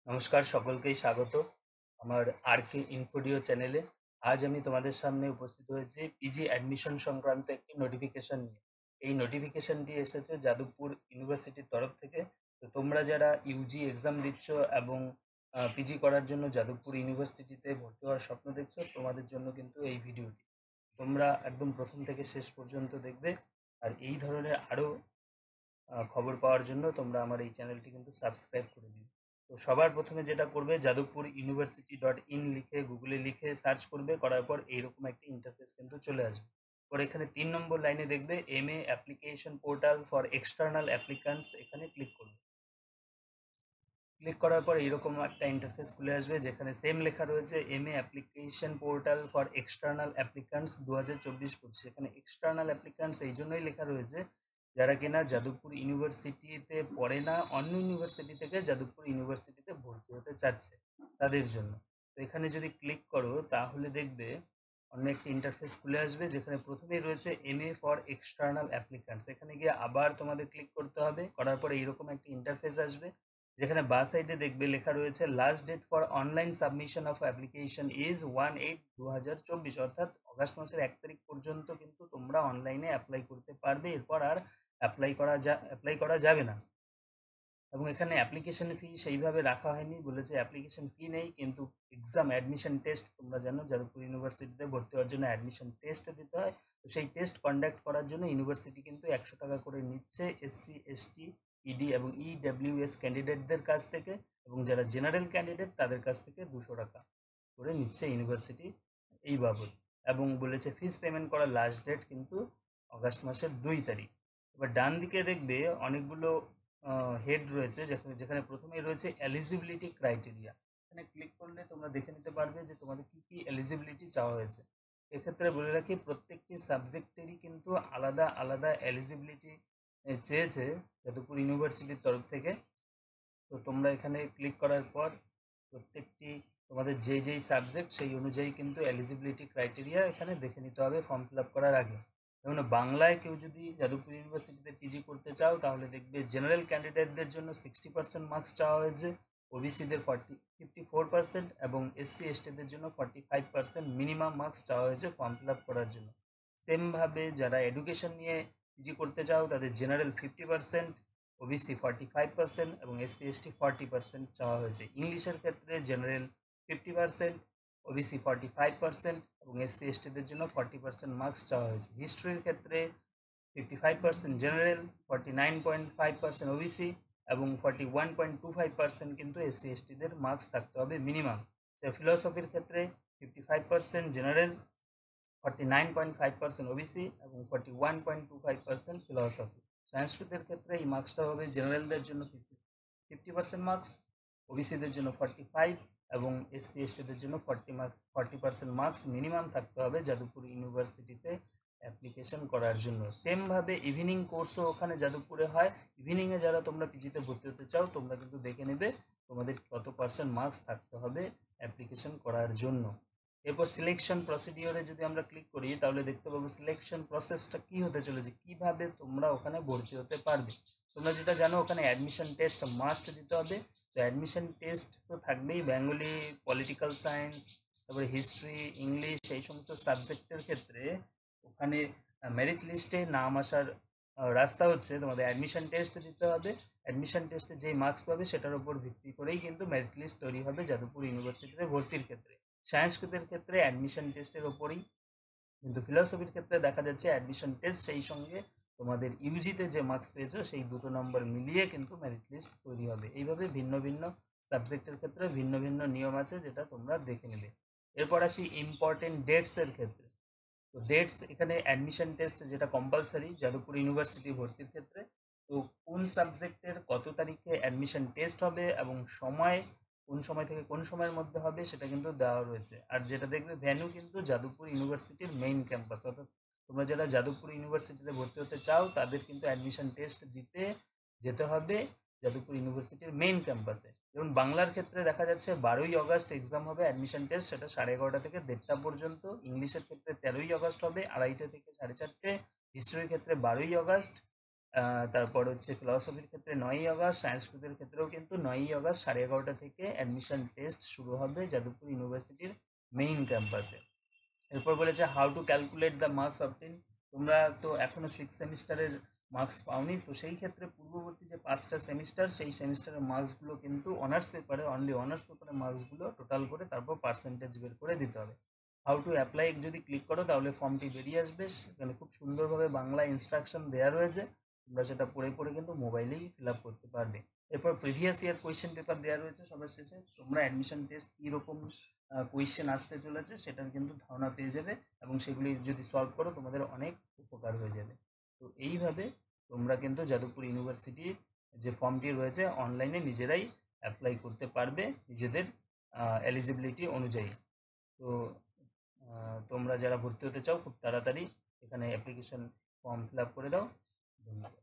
নমস্কার, সকলকেই স্বাগত আমার আরকে ইনফোডিও চ্যানেলে। আজ আমি তোমাদের সামনে উপস্থিত হয়েছি পিজি অ্যাডমিশন সংক্রান্ত একটি নোটিফিকেশন নিয়ে। এই নোটিফিকেশনটি এসেছে যাদবপুর ইউনিভার্সিটির তরফ থেকে। তো তোমরা যারা ইউজি এক্সাম দিচ্ছ এবং পিজি করার জন্য যাদবপুর ইউনিভার্সিটিতে ভর্তি হওয়ার স্বপ্ন দেখছো, তোমাদের জন্য কিন্তু এই ভিডিওটি। তোমরা একদম প্রথম থেকে শেষ পর্যন্ত দেখবে। আর এই ধরনের আরও খবর পাওয়ার জন্য তোমরা আমার এই চ্যানেলটি কিন্তু সাবস্ক্রাইব করে দিও। তো সবার প্রথমে যেটা করবে, যাদবপুর ইউনিভার্সিটি ডট ইন লিখে গুগলে লিখে সার্চ করবে, করার পর এইরকম একটি ইন্টারফেস কিন্তু চলে আসবে। পর এখানে 3 নম্বর লাইনে দেখবে MA application portal for external applicants, এখানে ক্লিক করবে। ক্লিক করার পর এইরকম একটা ইন্টারফেস খুলে আসবে, যেখানে সেম লেখা রয়েছে MA application portal for external applicants 2024-25। এখানে এক্সটার্নাল অ্যাপ্লিক্যান্টস এই জন্যই লেখা রয়েছে যারা কিনা যাদবপুর ইউনিভার্সিটিতে পড়ে না, অন্য ইউনিভার্সিটি থেকে যাদবপুর ইউনিভার্সিটিতে ভর্তি হতে চাচ্ছে তাদের জন্য। তো এখানে যদি ক্লিক করো তাহলে দেখবে অন্য একটি ইন্টারফেস খুলে আসবে, যেখানে প্রথমেই রয়েছে MA ফর এক্সটার্নাল অ্যাপ্লিক্যান্টস। এখানে গিয়ে আবার তোমাদের ক্লিক করতে হবে, করার পরে এইরকম একটি ইন্টারফেস আসবে, যেখানে বাঁ সাইডে দেখবে লেখা রয়েছে last date for online submission of application is 1/8/2024, অর্থাৎ অগাস্ট মাসের 1 তারিখ পর্যন্ত কিন্তু তোমরা অনলাইনে অ্যাপ্লাই করতে পারবে। এরপর আর অ্যাপ্লাই করা যাবে না। এবং এখানে অ্যাপ্লিকেশন ফি সেইভাবে রাখা হয়নি, বলেছে অ্যাপ্লিকেশন ফি নেই, কিন্তু এক্সাম অ্যাডমিশন টেস্ট, তোমরা জানো যাদবপুর ইউনিভার্সিটিতে ভর্তি হওয়ার জন্য অ্যাডমিশন টেস্ট দিতে হয়। তো সেই টেস্ট কন্ডাক্ট করার জন্য ইউনিভার্সিটি কিন্তু 100 টাকা করে নিচ্ছে SC ST ED এবং EWS ক্যান্ডিডেটদের কাছ থেকে, এবং যারা জেনারেল ক্যান্ডিডেট তাদের কাছ থেকে 200 টাকা করে নিচ্ছে ইউনিভার্সিটি এই বাবদ। এবং বলেছে ফিস পেমেন্ট করার লাস্ট ডেট কিন্তু অগাস্ট মাসের 2 তারিখ। এবার ডান দিকে দেখবে অনেকগুলো হেড রয়েছে, যেখানে যেখানে প্রথমেই রয়েছে এলিজিবিলিটি ক্রাইটেরিয়া। এখানে ক্লিক করলে তোমরা দেখে নিতে পারবে যে তোমাদের কি কি এলিজিবিলিটি চাওয়া হয়েছে। এক্ষেত্রে বলে রাখি, প্রত্যেকটি সাবজেক্টেরই কিন্তু আলাদা আলাদা এলিজিবিলিটি চেয়েছে যাদবপুর ইউনিভার্সিটির তরফ থেকে। তো তোমরা এখানে ক্লিক করার পর প্রত্যেকটি তোমাদের যেই সাবজেক্ট সেই অনুযায়ী কিন্তু এলিজিবিলিটি ক্রাইটেরিয়া এখানে দেখে নিতে হবে ফর্ম ফিল আপ করার আগে। যেমন বাংলায় কেউ যদি যাদবপুর ইউনিভার্সিটিতে পিজি করতে চাও, তাহলে দেখবে জেনারেল ক্যান্ডিডেটদের জন্য 60% মার্কস চাওয়া হয়েছে, ওবিসিদের 54% এবং SC ST-দের জন্য 45% মিনিমাম মার্কস চাওয়া হয়েছে ফর্ম ফিল আপ করার জন্য। সেমভাবে যারা এডুকেশন নিয়ে পিজি করতে চাও, তাদের জেনারেল 50%, ওবিসি 45% এবং SC ST 40% চাওয়া হয়েছে। ইংলিশের ক্ষেত্রে জেনারেল 50%, ওবিসি 45% এবং SC ST-দের জন্য 40% মার্কস চাওয়া হয়েছে। হিস্ট্রির ক্ষেত্রে 55% জেনারেল, 49.5% ওবিসি এবং 41.25% কিন্তু SC ST-দের মার্কস থাকতে হবে মিনিমাম। ফিলোসফির ক্ষেত্রে 55% জেনারেল, 49.5% ওবিসি এবং 41.25% ফিলসফি। সংস্কৃতের ক্ষেত্রে এই মার্কসটা হবে জেনারেলদের জন্য 50% মার্কস, ওবিসিদের জন্য 45 এবং SC ST-দের জন্য 40% মার্কস মিনিমাম থাকতে হবে যাদবপুর ইউনিভার্সিটিতে অ্যাপ্লিকেশন করার জন্য। সেমভাবে ইভিনিং কোর্সও ওখানে যাদবপুরে হয়। ইভিনিংয়ে যারা তোমরা পিজিতে ভর্তি হতে চাও, তোমরা কিন্তু দেখে নেবে তোমাদের কত পার্সেন্ট মার্কস থাকতে হবে অ্যাপ্লিকেশন করার জন্য। এরপর সিলেকশন প্রসিডিওরে যদি আমরা ক্লিক করি, তাহলে দেখতে পাবো সিলেকশন প্রসেসটা কি হতে চলেছে, কিভাবে তোমরা ওখানে ভর্তি হতে পারবে। তোমরা যেটা জানো, ওখানে অ্যাডমিশন টেস্ট মাস্ট দিতে হবে। তো অ্যাডমিশন টেস্ট তো থাকবেই, বেঙ্গলি, পলিটিক্যাল সায়েন্স, তারপরে হিস্ট্রি, ইংলিশ, এই সমস্ত সাবজেক্টের ক্ষেত্রে ওখানে মেরিট লিস্টে নাম আসার রাস্তা হচ্ছে তোমাদের অ্যাডমিশন টেস্ট দিতে হবে। অ্যাডমিশন টেস্টে যেই মার্কস পাবে সেটার উপর ভিত্তি করেই কিন্তু মেরিট লিস্ট তৈরি হবে যাদবপুর ইউনিভার্সিটিতে ভর্তির ক্ষেত্রে। সংস্কৃতের ক্ষেত্রে অ্যাডমিশন টেস্টের ওপরই, কিন্তু ফিলসফির ক্ষেত্রে দেখা যাচ্ছে অ্যাডমিশন টেস্ট সেই সঙ্গে তোমাদের ইউজিতে যে মার্কস পেয়েছো সেই দুটো নম্বর মিলিয়ে কিন্তু মেরিট লিস্ট তৈরি হবে। এইভাবে ভিন্ন ভিন্ন সাবজেক্টের ক্ষেত্রে ভিন্ন ভিন্ন নিয়ম আছে, যেটা তোমরা দেখে নেবে। এরপর আসি ইম্পর্টেন্ট ডেটসের ক্ষেত্রে। তো ডেটস এখানে অ্যাডমিশন টেস্ট যেটা কম্পালসারি যাদবপুর ইউনিভার্সিটি ভর্তির ক্ষেত্রে, তো কোন সাবজেক্টের কত তারিখে অ্যাডমিশন টেস্ট হবে এবং সময় কোন সময় থেকে কোন সময়ের মধ্যে হবে সেটা কিন্তু দেওয়া রয়েছে। আর যেটা দেখবে ভ্যানু কিন্তু যাদবপুর ইউনিভার্সিটির মেইন ক্যাম্পাস, অর্থাৎ তোমরা যারা যাদবপুর ইউনিভার্সিটিতে ভর্তি হতে চাও তাদের কিন্তু অ্যাডমিশন টেস্ট দিতে যেতে হবে যাদবপুর ইউনিভার্সিটির মেইন ক্যাম্পাসে। যেমন বাংলার ক্ষেত্রে দেখা যাচ্ছে 12ই আগস্ট এক্সাম হবে অ্যাডমিশন টেস্ট, সেটা 11:30 থেকে 1:30 পর্যন্ত। ইংলিশের ক্ষেত্রে 13ই আগস্ট হবে 2:30 থেকে 4:30। হিস্ট্রির ক্ষেত্রে 12ই আগস্ট তারপর হচ্ছে ফিলসফির ক্ষেত্রে 9ই আগস্ট, সংস্কৃতের ক্ষেত্রেও কিন্তু 9ই আগস্ট 11:30 থেকে অ্যাডমিশন টেস্ট শুরু হবে যাদবপুর ইউনিভার্সিটির মেইন ক্যাম্পাসে। এরপর বলেছে how to calculate the marks obtain. তোমরা তো এখনো 6 সেমিস্টারের মার্কস পাওনি, তো সেই ক্ষেত্রে পূর্ববর্তী যে 5টা সেমিস্টার সেই সেমিস্টারের মার্কসগুলো কিন্তু অনার্স পেপারে, অনলি অনার্স পেপারের মার্কসগুলো টোটাল করে তারপর পার্সেন্টেজ বের করে দিতে হবে। হাউ টু অ্যাপ্লাই যদি ক্লিক করো তাহলে ফর্মটি বেরিয়ে আসবে, সেখানে খুব সুন্দরভাবে বাংলা ইনস্ট্রাকশন দেওয়া রয়েছে, তোমরা সেটা পড়ে পড়ে কিন্তু মোবাইলেই ফিল আপ করতে পারবে। এরপর প্রিভিয়াস ইয়ার কোয়েশ্চেন পেপার দেওয়া রয়েছে সবার শেষে, তোমরা অ্যাডমিশন টেস্ট কীরকম কোয়েশ্চেন আসতে চলেছে সেটার কিন্তু ধারণা পেয়ে যাবে, এবং সেগুলি যদি সলভ করো তোমাদের অনেক উপকার হয়ে যাবে। তো এইভাবে তোমরা কিন্তু যাদবপুর ইউনিভার্সিটির যে ফর্মটি রয়েছে অনলাইনে নিজেরাই অ্যাপ্লাই করতে পারবে নিজেদের এলিজিবিলিটি অনুযায়ী। তো তোমরা যারা ভর্তি হতে চাও খুব তাড়াতাড়ি এখানে অ্যাপ্লিকেশন ফর্ম ফিল আপ করে দাও। ধন্যবাদ।